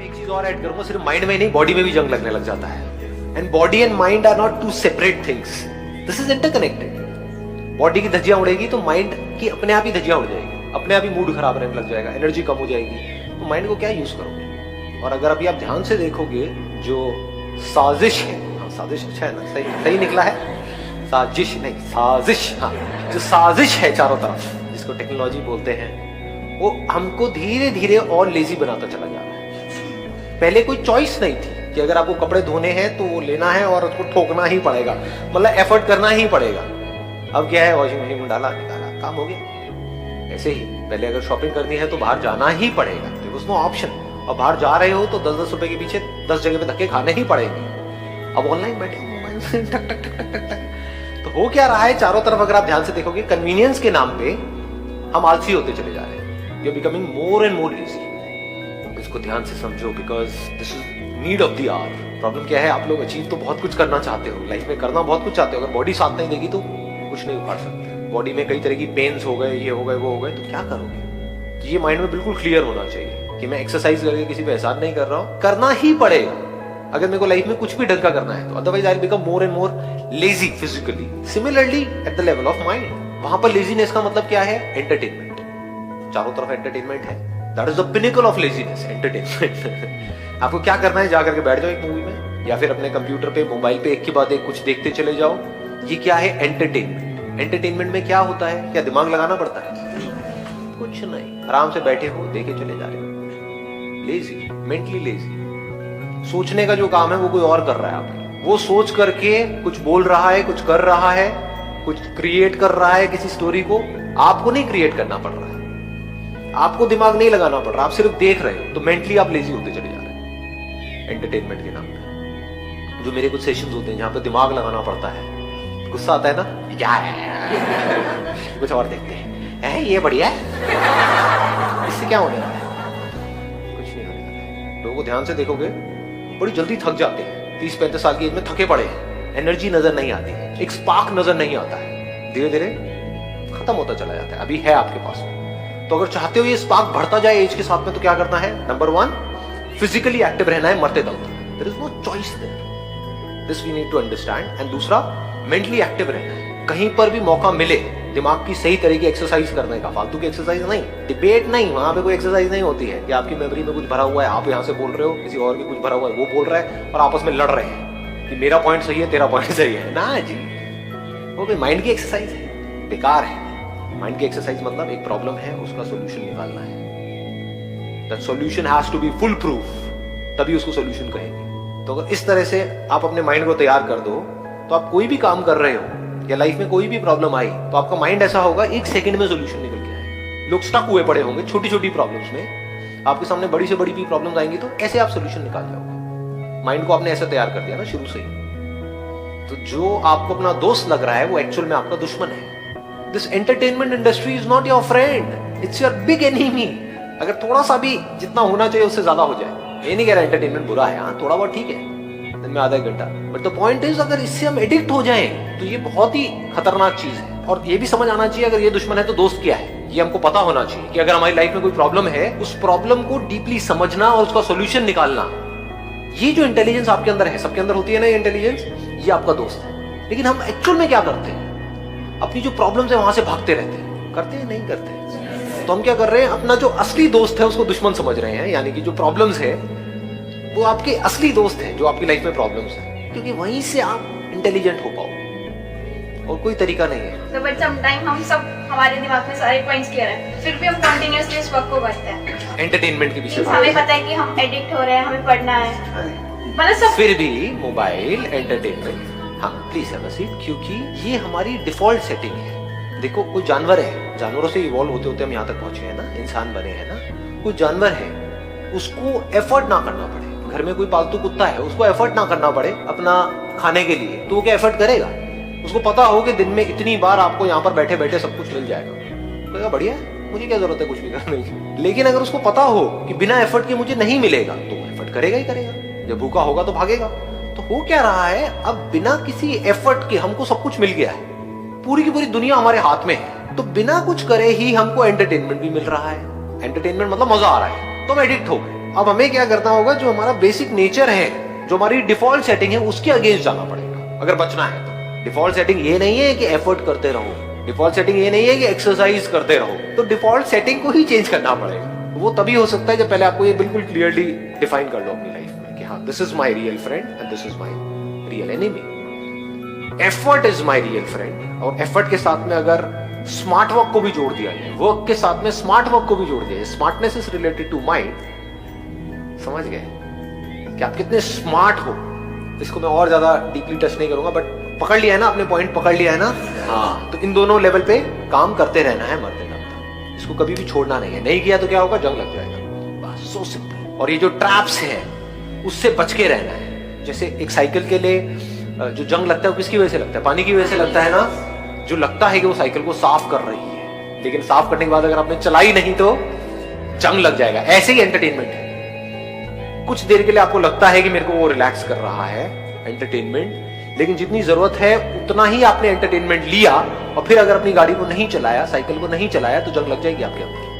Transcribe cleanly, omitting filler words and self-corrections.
एक चीज और ऐड करूंगा, सिर्फ माइंड में नहीं बॉडी में भी जंग लगने लग जाता है। And body and mind are not two separate things, this is interconnected. Body की धज्जियां उड़ेगी तो माइंड की अपने आप ही धज्जियां उड़ जाएगी, अपने आप ही मूड खराब रहने लग जाएगा, एनर्जी कम हो जाएगी। तो माइंड को क्या यूज करोगे? और अगर अभी आप ध्यान से देखोगे जो साजिश है, हाँ साजिश अच्छा है ना, सही निकला है, साजिश नहीं साजिश, हाँ जो साजिश है चारों तरफ जिसको टेक्नोलॉजी बोलते हैं, वो हमको धीरे धीरे और लेजी बनाता चला जा रहा है। पहले कोई चॉइस नहीं थी कि अगर आपको कपड़े धोने हैं तो वो लेना है और उसको ठोकना ही पड़ेगा, मतलब एफर्ट करना ही पड़ेगा। अब क्या है, वॉशिंग मशीन में डाला निकाला काम हो गया। ऐसे ही पहले अगर शॉपिंग करनी है तो बाहर जाना ही पड़ेगा, देयर वाज नो ऑप्शन। और बाहर जा रहे हो तो 10-10 रुपए के पीछे 10 जगह पे धक्के खाने ही पड़ेंगे। अब ऑनलाइन बैठे मोबाइल से टक टक टक टक टक। तो हो क्या रहा है चारों तरफ, अगर आप ध्यान से देखोगे कन्वीनियंस के नाम पे हम आलसी होते चले जा रहे हैं। You are becoming more and more lazy. इसको ध्यान से समझो, because this is need of the hour. Problem क्या है, आप लोग अचीव तो बहुत कुछ करना चाहते हो, लाइफ में करना बहुत कुछ चाहते हो, अगर बॉडी साथ नहीं देगी तो कुछ नहीं उखाड़ सकते। बॉडी में कई तरह की पेन्स हो गए, ये हो गए, वो हो गए, तो क्या करोगे? तो ये माइंड में बिल्कुल क्लियर होना चाहिए कि मैं एक्सरसाइज करके किसी पे एहसान नहीं कर रहा हूं, करना ही पड़ेगा अगर मेरे को लाइफ में कुछ भी ढंग का करना है तो, otherwise I will become more and more lazy physically. Similarly at the level of mind, वहां पर लेजीनेस का मतलब क्या है? एंटरटेनमेंट। चारों तरफ एंटरटेनमेंट है, that is the pinnacle of laziness, entertainment. आपको क्या करना है, जाकर के बैठ जाओ एक मूवी में या फिर अपने कंप्यूटर पे मोबाइल पे एक के बाद एक कुछ देखते चले जाओ। ये क्या है? एंटरटेनमेंट। एंटरटेनमेंट में क्या होता है? क्या दिमाग लगाना पड़ता है? कुछ नहीं, आराम से बैठे हो देखे चले जा रहे हो। Lazy, mentally lazy. सोचने का जो काम है वो कोई और कर रहा है, आप वो सोच करके कुछ बोल रहा है, कुछ कर रहा है, कुछ क्रिएट कर रहा है किसी स्टोरी को। आपको नहीं क्रिएट करना पड़ रहा है, आपको दिमाग नहीं लगाना पड़ रहा, आप सिर्फ देख रहे हो। तो मेंटली आप लेजी होते चले जा रहे हैं एंटरटेनमेंट के नाम पे। जो मेरे कुछ सेशंस होते हैं जहां पे दिमाग लगाना पड़ता है, गुस्सा आता है ना, क्या है कुछ और देखते हैं, ये बढ़िया है, इससे क्या होने वाला है? कुछ नहीं होने वाला है। लोगों को ध्यान से देखोगे बड़ी जल्दी थक जाते हैं, 30-35 साल की एज में थके पड़े हैं, एनर्जी नजर नहीं आती है, एक स्पार्क नजर नहीं आता है, धीरे धीरे खत्म होता चला जाता है। अभी है आपके पास में, तो अगर चाहते हो ये स्पार्क बढ़ता जाए एज के साथ में, तो क्या करना है? नंबर 1, फिजिकली एक्टिव रहना है मरते दम तक। There is no choice there, this we need to understand. And दूसरा, मेंटली एक्टिव रहना है। कहीं पर भी मौका मिले दिमाग की सही तरह की एक्सरसाइज करने का, फालतू की एक्सरसाइज नहीं, डिबेट नहीं, वहां पे कोई एक्सरसाइज नहीं होती है कि आपकी मेमोरी में कुछ भरा हुआ है, आप यहां से बोल रहे हो, किसी और के कुछ भरा हुआ है, वो बोल रहा है और आपस में लड़ रहे हैं कि मेरा पॉइंट सही है, तेरा पॉइंट सही है ना जी। वो भी माइंड की एक्सरसाइज है, बेकार है। माइंड की एक्सरसाइज मतलब एक प्रॉब्लम है, उसका सोल्यूशन निकालना है। That solution has to be full proof, तभी उसको सोल्यूशन कहेंगे। तो अगर इस तरह से आप अपने माइंड को तैयार कर दो, तो आप कोई भी काम कर रहे हो या लाइफ में कोई भी प्रॉब्लम आई तो आपका माइंड ऐसा होगा, एक सेकंड में सोल्यूशन निकल के आएगा। लोग स्टक हुए पड़े होंगे छोटी छोटी प्रॉब्लम्स में, आपके सामने बड़ी से बड़ी भी प्रॉब्लम्स आएंगी तो ऐसे आप सोल्यूशन निकाल जाओगे। माइंड को आपने ऐसा तैयार कर दिया ना शुरू से ही। तो जो आपको अपना दोस्त लग रहा है वो एक्चुअल में आपका दुश्मन है। This entertainment industry is not your friend, it's your big enemy. अगर थोड़ा सा भी जितना होना चाहिए उससे ज्यादा हो जाए, ये नहीं कह रहा एंटरटेनमेंट बुरा है, हाँ थोड़ा बहुत ठीक है, दिन में आधा घंटा, बट द पॉइंट इज अगर इससे हम एडिक्ट हो जाएं तो ये बहुत ही खतरनाक चीज है। और ये भी समझ आना चाहिए, अगर ये दुश्मन है तो दोस्त क्या है, ये हमको पता होना चाहिए कि अगर हमारी लाइफ में कोई प्रॉब्लम है, उस प्रॉब्लम को डीपली समझना और उसका सॉल्यूशन निकालना, ये जो इंटेलिजेंस आपके अंदर है, सबके अंदर होती है ना ये इंटेलिजेंस, ये आपका दोस्त है। लेकिन हम एक्चुअल में क्या करते हैं? अपनी जो प्रॉब्लम्स है वहां से भागते रहते हैं, करते हैं नहीं करते। तो हम क्या कर रहे हैं, अपना जो असली दोस्त है उसको दुश्मन समझ रहे हैं, यानी कि जो प्रॉब्लम्स है वो आपके असली दोस्त हैं, जो आपकी लाइफ में प्रॉब्लम्स हैं, क्योंकि वहीं से आप इंटेलिजेंट हो पाओ, और कोई तरीका नहीं है। तो बट समटाइम हम सब, हमारे दिमाग में सारे पॉइंट्स क्लियर है, फिर भी हम कंटिन्यूअसली इस वर्क को करते हैं एंटरटेनमेंट के पीछे। हमें पता है कि हम एडिक्ट हो रहे हैं, हमें पढ़ना है, मतलब सब, फिर भी मोबाइल एंटरटेनमेंट, हाँ प्लीज हैव अ सीट, क्योंकि ये हमारी डिफॉल्ट सेटिंग है। देखो कोई जानवर है, जानवरों से इवॉल्व होते होते हम यहाँ तक पहुंचे हैं ना, इंसान बने हैं ना। कोई जानवर है, उसको एफर्ट ना करना पड़े, घर में कोई पालतू कुत्ता है, उसको एफर्ट ना करना पड़े अपना खाने के लिए, तो वो क्या एफर्ट करेगा? उसको पता हो कि दिन में इतनी बार आपको यहाँ पर बैठे बैठे सब कुछ मिल जाएगा, तो बढ़िया है, मुझे क्या जरूरत है कुछ भी करने की। लेकिन अगर उसको पता हो कि बिना एफर्ट के मुझे नहीं मिलेगा, तो वो एफर्ट करेगा ही करेगा। जब भूखा होगा तो भागेगा। तो हो क्या रहा है, अब बिना किसी एफर्ट के हमको सब कुछ मिल गया है, पूरी की पूरी दुनिया हमारे हाथ में है, तो बिना कुछ करे ही हमको एंटरटेनमेंट भी मिल रहा है। एंटरटेनमेंट मतलब मजा आ रहा है, तो हम एडिक्ट हो गए। अब हमें क्या करना होगा, जो हमारा बेसिक नेचर है, जो हमारी डिफॉल्ट सेटिंग है, उसके अगेंस्ट जाना पड़ेगा अगर बचना है तो। डिफॉल्ट सेटिंग ये नहीं है कि एफर्ट करते रहो, डिफॉल्ट सेटिंग ये नहीं है कि एक्सरसाइज करते रहो, तो डिफॉल्ट सेटिंग को ही चेंज करना पड़ेगा। वो तभी हो सकता है जब पहले आपको ये बिल्कुल क्लियरली डिफाइन कर लो अपनी लाइफ में कि हाँ, this is my real friend and this is my real enemy. Effort is my real friend, और एफर्ट के साथ में अगर स्मार्ट वर्क को भी जोड़ दिया जाए, वर्क के साथ में स्मार्ट वर्क को भी जोड़ दिया जाए, smartness is related to mind. समझ गए कि आप कितने स्मार्ट हो। इसको मैं और ज्यादा डीपली टच नहीं करूंगा, बट पकड़ लिया है ना, अपने पॉइंट पकड़ लिया है ना। हाँ, तो इन दोनों लेवल पे काम करते रहना है मरते दम तक, इसको कभी भी छोड़ना नहीं है। नहीं किया तो क्या होगा, जंग लग जाएगा, बस सो सिंपल। और ये जो ट्रैप्स है उससे बच के रहना है। जैसे एक साइकिल के लिए जो जंग लगता है वो किसकी वजह से लगता है, पानी की वजह से लगता है ना। जो लगता है कि वो साइकिल को साफ कर रही है, लेकिन साफ करने के बाद अगर आपने चलाई नहीं तो जंग लग जाएगा। ऐसे ही एंटरटेनमेंट है, कुछ देर के लिए आपको लगता है कि मेरे को वो रिलैक्स कर रहा है एंटरटेनमेंट, लेकिन जितनी जरूरत है उतना ही आपने एंटरटेनमेंट लिया और फिर अगर अपनी गाड़ी को नहीं चलाया, साइकिल को नहीं चलाया, तो जंग लग जाएगी आपके अंदर।